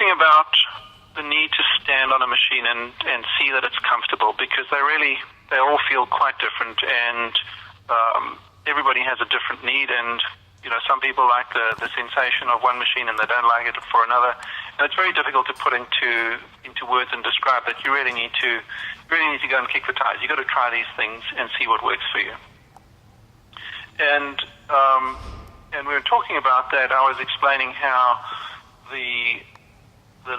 talking about the need to stand on a machine and see that it's comfortable, because they all feel quite different, and everybody has a different need, and some people like the sensation of one machine and they don't like it for another, and it's very difficult to put into words and describe that. You really need to go and kick the tires. You've got to try these things and see what works for you. And we were talking about that. I was explaining how the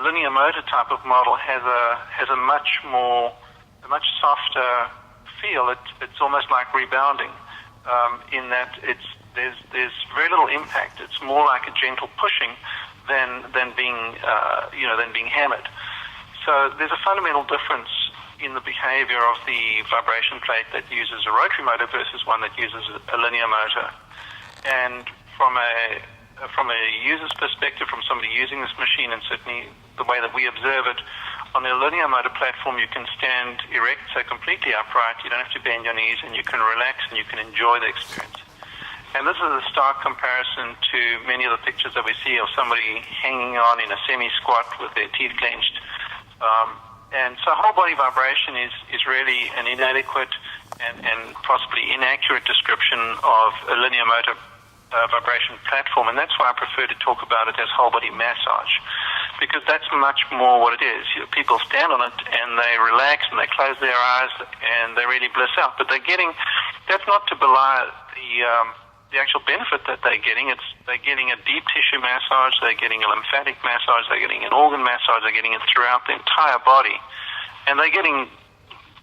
linear motor type of model has a much softer feel. It's almost like rebounding, in that there's very little impact. It's more like a gentle pushing than being hammered. So there's a fundamental difference in the behavior of the vibration plate that uses a rotary motor versus one that uses a linear motor. And from a user's perspective, from somebody using this machine, and certainly the way that we observe it, on the linear motor platform you can stand erect, so completely upright. You don't have to bend your knees, and you can relax and you can enjoy the experience. And this is a stark comparison to many of the pictures that we see of somebody hanging on in a semi-squat with their teeth clenched. And so whole body vibration is really an inadequate and possibly inaccurate description of a linear motor vibration platform, and that's why I prefer to talk about it as whole body massage, because that's much more what it is. People stand on it and they relax and they close their eyes and they really bliss out, but that's not to belie the actual benefit that they're getting. They're getting a deep tissue massage, they're getting a lymphatic massage, they're getting an organ massage, they're getting it throughout the entire body, and they're getting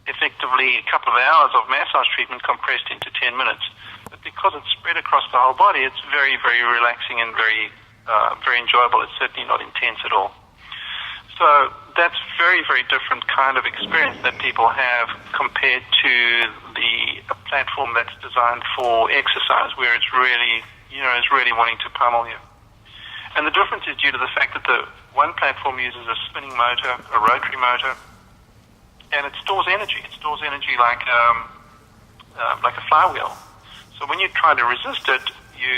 effectively a couple of hours of massage treatment compressed into 10 minutes. But because it's spread across the whole body, it's very, very relaxing and very enjoyable. It's certainly not intense at all. So that's very, very different kind of experience that people have compared to a platform that's designed for exercise, where it's really wanting to pummel you. And the difference is due to the fact that the one platform uses a spinning motor, a rotary motor, and it stores energy. It stores energy like a flywheel. So when you try to resist it,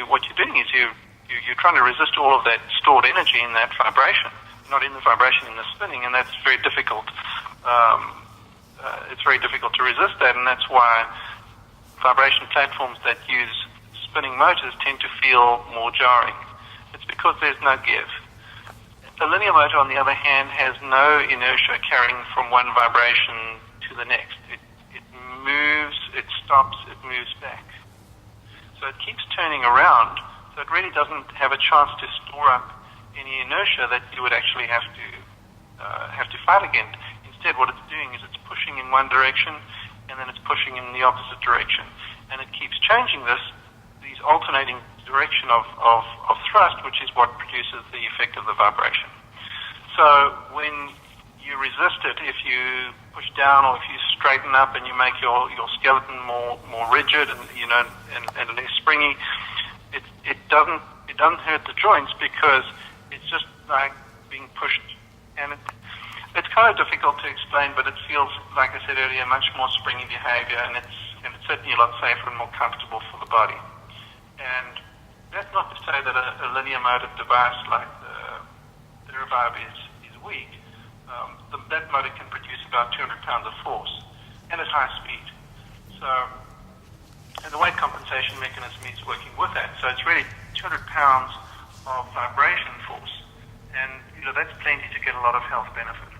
what you're doing is you're trying to resist all of that stored energy in that vibration, not in the vibration, in the spinning, and that's very difficult. It's very difficult to resist that, and that's why vibration platforms that use spinning motors tend to feel more jarring. It's because there's no give. A linear motor, on the other hand, has no inertia carrying from one vibration to the next. It moves, it stops, it moves back. So it keeps turning around, so it really doesn't have a chance to store up any inertia that you would actually have to fight against. Instead, what it's doing is it's pushing in one direction, and then it's pushing in the opposite direction. And it keeps changing these alternating direction of thrust, which is what produces the effect of the vibration. So when you resist it, if you push down or if you straighten up and you make your skeleton more rigid and less springy, it doesn't hurt the joints, because it's just like being pushed. And it's kind of difficult to explain, but it feels, like I said earlier, much more springy behavior, and it's certainly a lot safer and more comfortable for the body. And that's not to say that a linear motor device like the Theravibe is weak. That motor can produce about 200 pounds of force, and at high speed. And the weight compensation mechanism is working with that. So it's really 200 pounds of vibration force, and that's plenty to get a lot of health benefit.